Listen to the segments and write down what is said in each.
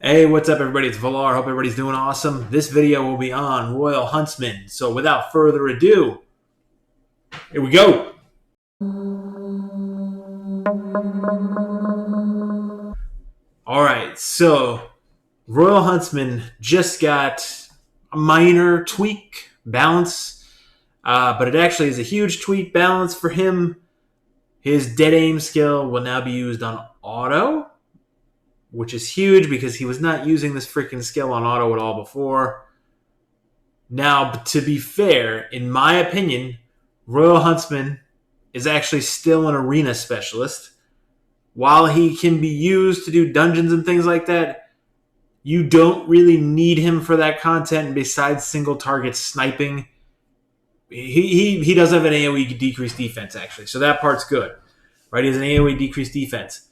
Hey, what's up, everybody? It's Valar. Hope everybody's doing awesome. This video will be on Royal Huntsman. So, without further ado, here we go. All right, so Royal Huntsman just got a minor tweak balance, but it actually is a huge tweak balance for him. His dead aim skill will now be used on auto, which is huge because he was not using this freaking skill on auto at all before. Now, to be fair, in my opinion, Royal Huntsman is actually still an arena specialist. While he can be used to do dungeons and things like that, you don't really need him for that content besides single target sniping. He does have an AoE decreased defense, actually, so that part's good. Right? He has an AoE decreased defense.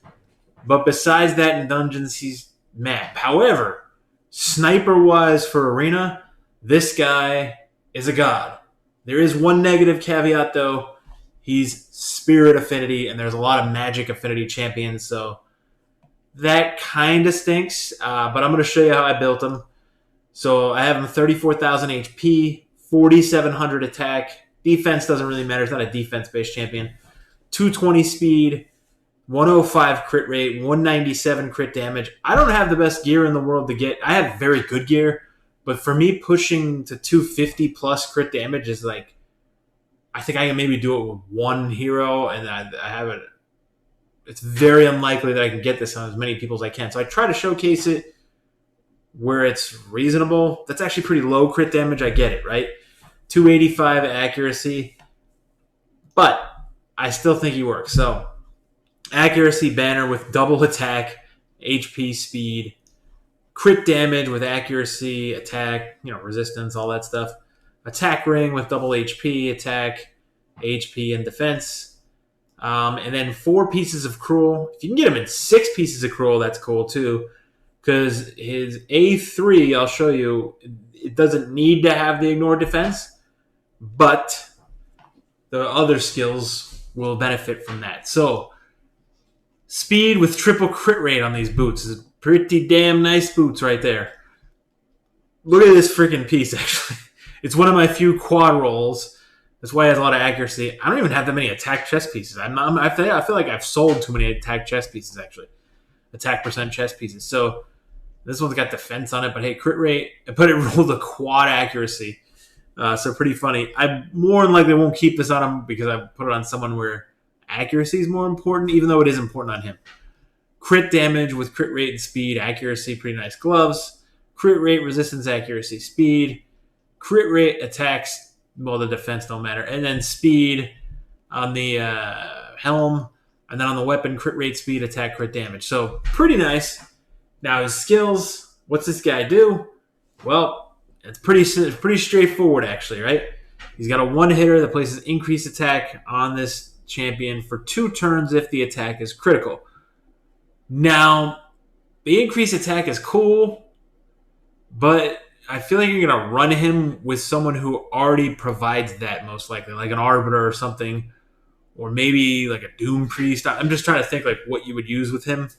But besides that, in dungeons, he's mad. However, sniper-wise for arena, this guy is a god. There is one negative caveat, though. He's spirit affinity, and there's a lot of magic affinity champions, so that kind of stinks. But I'm going to show you how I built him. So I have him 34,000 HP, 4,700 attack. Defense doesn't really matter. It's not a defense-based champion. 220 speed, 105 crit rate, 197 crit damage. I don't have the best gear in the world to get. I have very good gear, but for me, pushing to 250 plus crit damage is like, I think I can maybe do it with one hero, and I have it. It's very unlikely that I can get this on as many people as I can. So I try to showcase it where it's reasonable. That's actually pretty low crit damage. I get it, right? 285 accuracy, but I still think he works. So accuracy banner with double attack, HP, speed, crit damage with accuracy, attack, resistance, all that stuff. Attack ring with double HP, attack, HP, and defense. And then 4 pieces of cruel. If you can get him in 6 pieces of cruel, that's cool too. Because his A3, I'll show you, it doesn't need to have the ignore defense, but the other skills will benefit from that. So, speed with triple crit rate on these boots is pretty damn nice boots right there. Look at this freaking piece, actually. It's one of my few quad rolls. That's why it has a lot of accuracy. I don't even have that many attack chest pieces. I feel like I've sold too many attack chest pieces, actually. Attack percent chest pieces. So this one's got defense on it, but hey, crit rate. But it rolled a quad accuracy. So pretty funny. I more than likely won't keep this on him because I put it on someone where accuracy is more important, even though it is important on him. Crit damage with crit rate and speed. Accuracy, pretty nice gloves. Crit rate, resistance, accuracy, speed. Crit rate, attacks, well, the defense don't matter. And then speed on the helm. And then on the weapon, crit rate, speed, attack, crit damage. So, pretty nice. Now, his skills, what's this guy do? Well, it's pretty straightforward, actually, right? He's got a one-hitter that places increased attack on this champion for 2 turns if the attack is critical. Now, the increased attack is cool, but I feel like you're going to run him with someone who already provides that, most likely, like an Arbiter or something, or maybe like a Doom Priest. I'm just trying to think like what you would use with him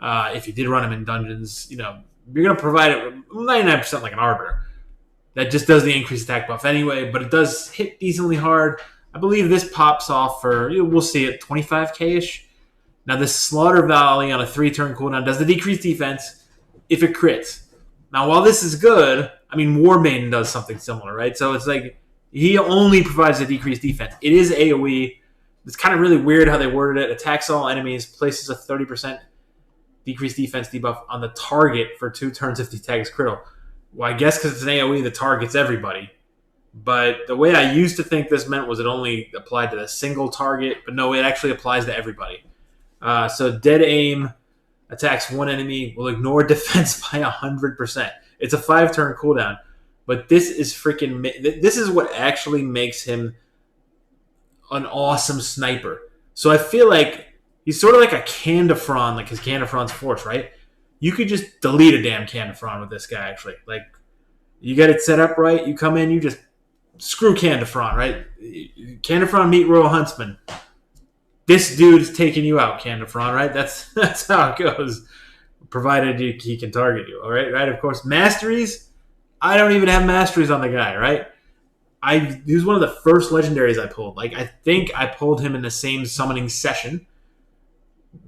if you did run him in dungeons. You're going to provide it 99% like an Arbiter. That just does the increased attack buff anyway, but it does hit decently hard. I believe this pops off for, we'll see it, 25k-ish. Now, this Slaughter Valley on a 3-turn cooldown does the decreased defense if it crits. Now, while this is good, Warbane does something similar, right? So it's like he only provides a decreased defense. It is AoE. It's kind of really weird how they worded it. Attacks all enemies, places a 30% decreased defense debuff on the target for 2 turns if the attack is critical. Well, I guess because it's an AoE, the target's everybody. But the way I used to think this meant was it only applied to the single target, but no, it actually applies to everybody. So dead aim attacks one enemy, will ignore defense by 100%. It's a 5-turn cooldown, but this is what actually makes him an awesome sniper. So I feel like he's sort of like a Candifron, like his Candifron's Force, right? You could just delete a damn Candifron with this guy, actually. Like, you get it set up right, you come in, you just screw Candifron, right? Candifron meet Royal Huntsman. This dude's taking you out, Candifron, right? That's how it goes. provided he can target you. All right, right. Of course, Masteries. I don't even have Masteries on the guy. Right. He was one of the first legendaries I pulled. Like I think I pulled him in the same summoning session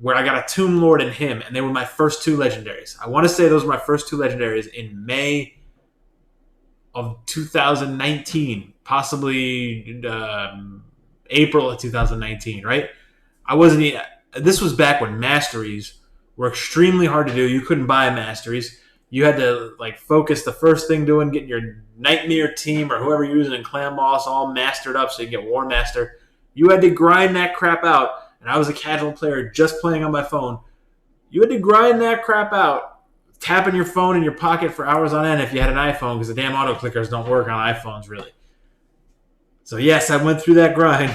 where I got a Tomb Lord and him, and they were my first two legendaries. I want to say those were my first two legendaries in May of 2019, possibly April of 2019. Right? I wasn't. This was back when Masteries were extremely hard to do. You couldn't buy Masteries. You had to like focus the first thing doing, getting your Nightmare team or whoever you're using in Clan Boss all mastered up so you can get War Master. You had to grind that crap out. And I was a casual player just playing on my phone. You had to grind that crap out, tapping your phone in your pocket for hours on end if you had an iPhone, because the damn auto clickers don't work on iPhones really. So yes, I went through that grind.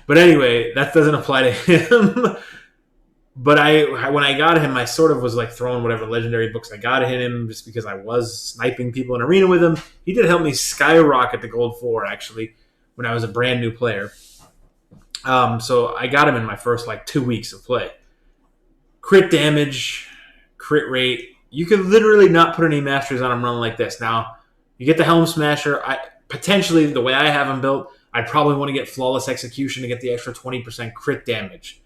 But anyway, that doesn't apply to him. But when I got him, I sort of was like throwing whatever legendary books I got at him just because I was sniping people in arena with him. He did help me skyrocket to gold 4 actually when I was a brand new player. So I got him in my first like 2 weeks of play. Crit damage, crit rate. You could literally not put any Masteries on him running like this. Now, you get the Helm Smasher. Potentially, the way I have him built, I'd probably want to get Flawless Execution to get the extra 20% crit damage.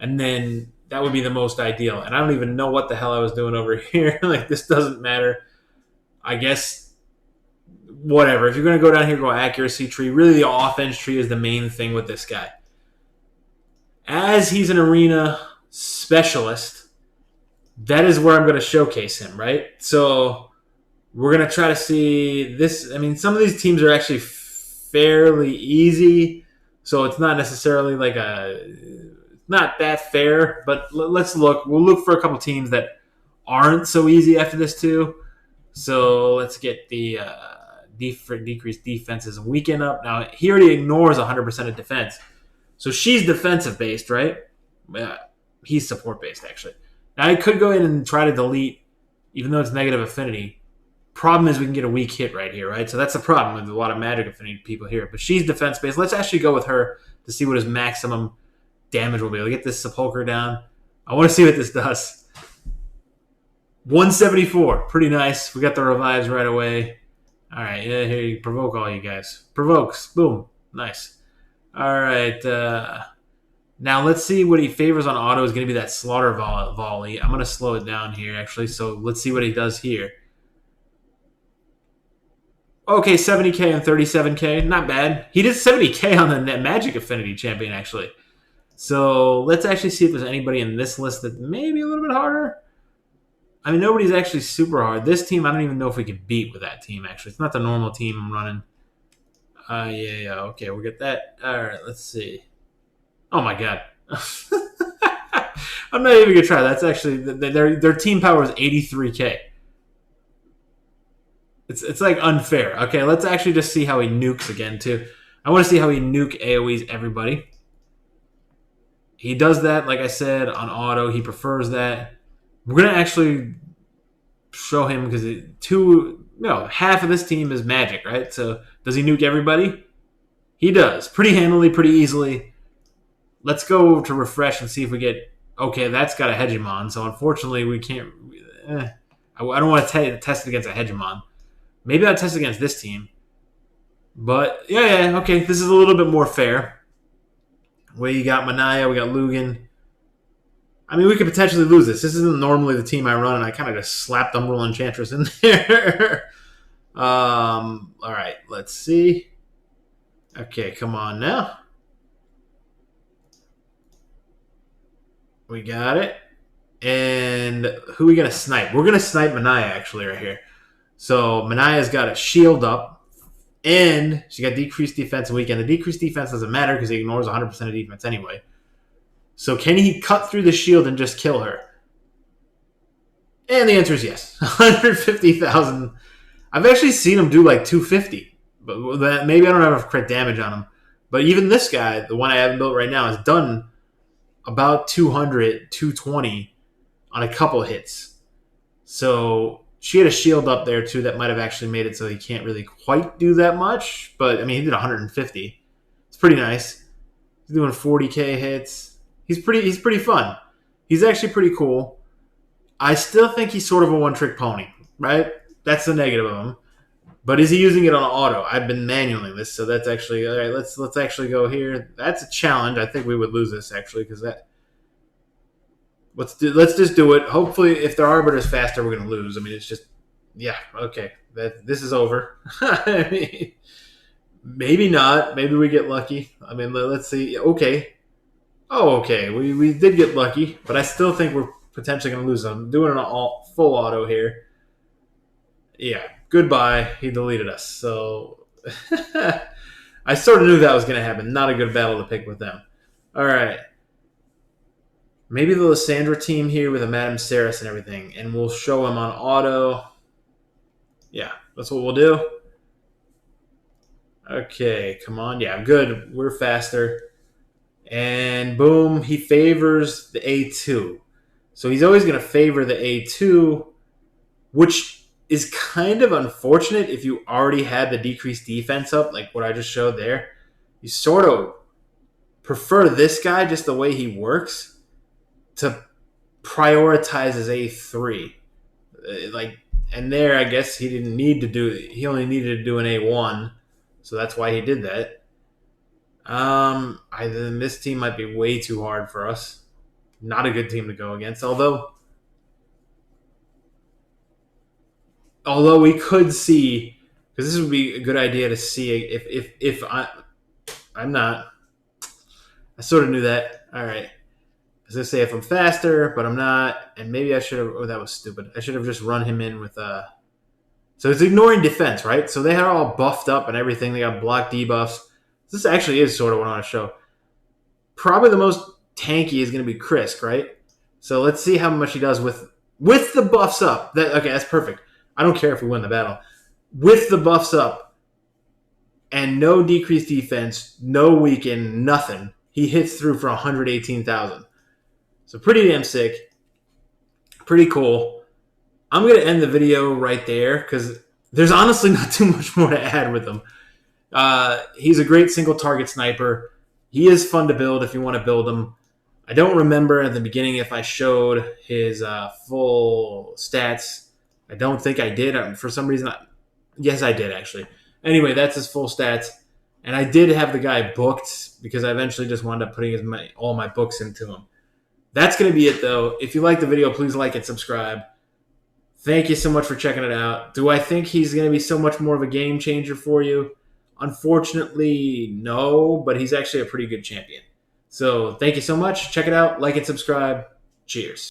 And then that would be the most ideal. And I don't even know what the hell I was doing over here. Like, this doesn't matter. I guess, whatever. If you're going to go down here, go accuracy tree. Really, the offense tree is the main thing with this guy. As he's an arena specialist, that is where I'm going to showcase him, right? So we're going to try to see this. I mean, some of these teams are actually fairly easy, so it's not necessarily like not that fair, but let's look. We'll look for a couple teams that aren't so easy after this too. So let's get the decreased defenses and weaken up. Now, he already ignores 100% of defense. So she's defensive based, right? He's support based, actually. Now I could go in and try to delete, even though it's negative affinity. Problem is we can get a weak hit right here, right? So that's the problem with a lot of magic affinity people here. But she's defense based. Let's actually go with her to see what his maximum damage will be. We'll get this Sepulcher down. I want to see what this does. 174. Pretty nice. We got the revives right away. All right. Yeah, here you provoke all you guys. Provokes. Boom. Nice. All right. Now let's see what he favors on auto is going to be that Slaughter Volley. I'm going to slow it down here, actually. So let's see what he does here. Okay, 70k and 37k. Not bad. He did 70k on the Magic Affinity Champion, actually. So let's actually see if there's anybody in this list that may be a little bit harder. I mean, nobody's actually super hard. This team, I don't even know if we could beat with that team, actually. It's not the normal team I'm running. Yeah. Okay, we'll get that. All right, let's see. Oh, my God. I'm not even going to try. That's actually... Their team power is 83k. It's like unfair. Okay, let's actually just see how he nukes again, too. I want to see how he nuke AoEs everybody. He does that, like I said, on auto. He prefers that. We're going to actually show him because half of this team is magic, right? So does he nuke everybody? He does. Pretty handily, pretty easily. Let's go to refresh and see if we get... Okay, that's got a Hegemon, so unfortunately we can't... I don't want to test it against a Hegemon. Maybe I'll test against this team. But, yeah, okay, this is a little bit more fair. We got Manaya, we got Lugan. I mean, we could potentially lose this. This isn't normally the team I run, and I kind of just slapped Umbral Enchantress in there. All right, let's see. Okay, come on now. We got it. And who are we going to snipe? We're going to snipe Manaya, actually, right here. So Manaya's got a shield up, and she got decreased defense and weekend. The decreased defense doesn't matter because he ignores 100% of defense anyway. So can he cut through the shield and just kill her? And the answer is yes. 150,000. I've actually seen him do like 250. But maybe I don't have enough crit damage on him. But even this guy, the one I haven't built right now, has done about 200, 220 on a couple hits. So she had a shield up there too that might have actually made it so he can't really quite do that much. But I mean, he did 150. It's pretty nice. He's doing 40k hits. He's pretty fun. He's actually pretty cool. I still think he's sort of a one-trick pony, right? That's the negative of him. But is he using it on auto? I've been manualing this, so that's actually all right. Let's actually go here. That's a challenge. I think we would lose this actually because that. Let's just do it. Hopefully, if the arbiter is faster, we're gonna lose. I mean, it's just yeah. Okay, this is over. I mean, maybe not. Maybe we get lucky. I mean, let's see. Okay. Oh, okay. We did get lucky, but I still think we're potentially gonna lose. I'm doing an all full auto here. Yeah, goodbye. He deleted us. So I sort of knew that was going to happen. Not a good battle to pick with them. All right. Maybe the Lysandra team here with a Madame Saris and everything, and we'll show him on auto. Yeah, that's what we'll do. Okay, come on. Yeah, good. We're faster. And boom, he favors the A2. So he's always going to favor the A2, which is kind of unfortunate if you already had the decreased defense up, like what I just showed there. You sort of prefer this guy, just the way he works, to prioritize his A3. Like, and there, I guess he didn't need to do. He only needed to do an A1, so that's why he did that. This team might be way too hard for us. Not a good team to go against. Although we could see, because this would be a good idea to see if I'm not. I sort of knew that. All right. I was gonna say if I'm faster, but I'm not, and maybe I should have. Oh, that was stupid. I should have just run him in with So it's ignoring defense, right? So they are all buffed up and everything. They got block debuffs. This actually is sort of what I want to show. Probably the most tanky is going to be Krisk, right? So let's see how much he does with the buffs up. Okay, that's perfect. I don't care if we win the battle. With the buffs up and no decreased defense, no weaken, nothing, he hits through for 118,000. So pretty damn sick. Pretty cool. I'm going to end the video right there because there's honestly not too much more to add with him. He's a great single target sniper. He is fun to build if you want to build him. I don't remember at the beginning if I showed his full stats. I don't think I did. For some reason, yes, I did actually. Anyway, that's his full stats. And I did have the guy booked because I eventually just wound up putting all my books into him. That's going to be it, though. If you like the video, please like and subscribe. Thank you so much for checking it out. Do I think he's going to be so much more of a game changer for you? Unfortunately, no, but he's actually a pretty good champion. So thank you so much. Check it out. Like and subscribe. Cheers.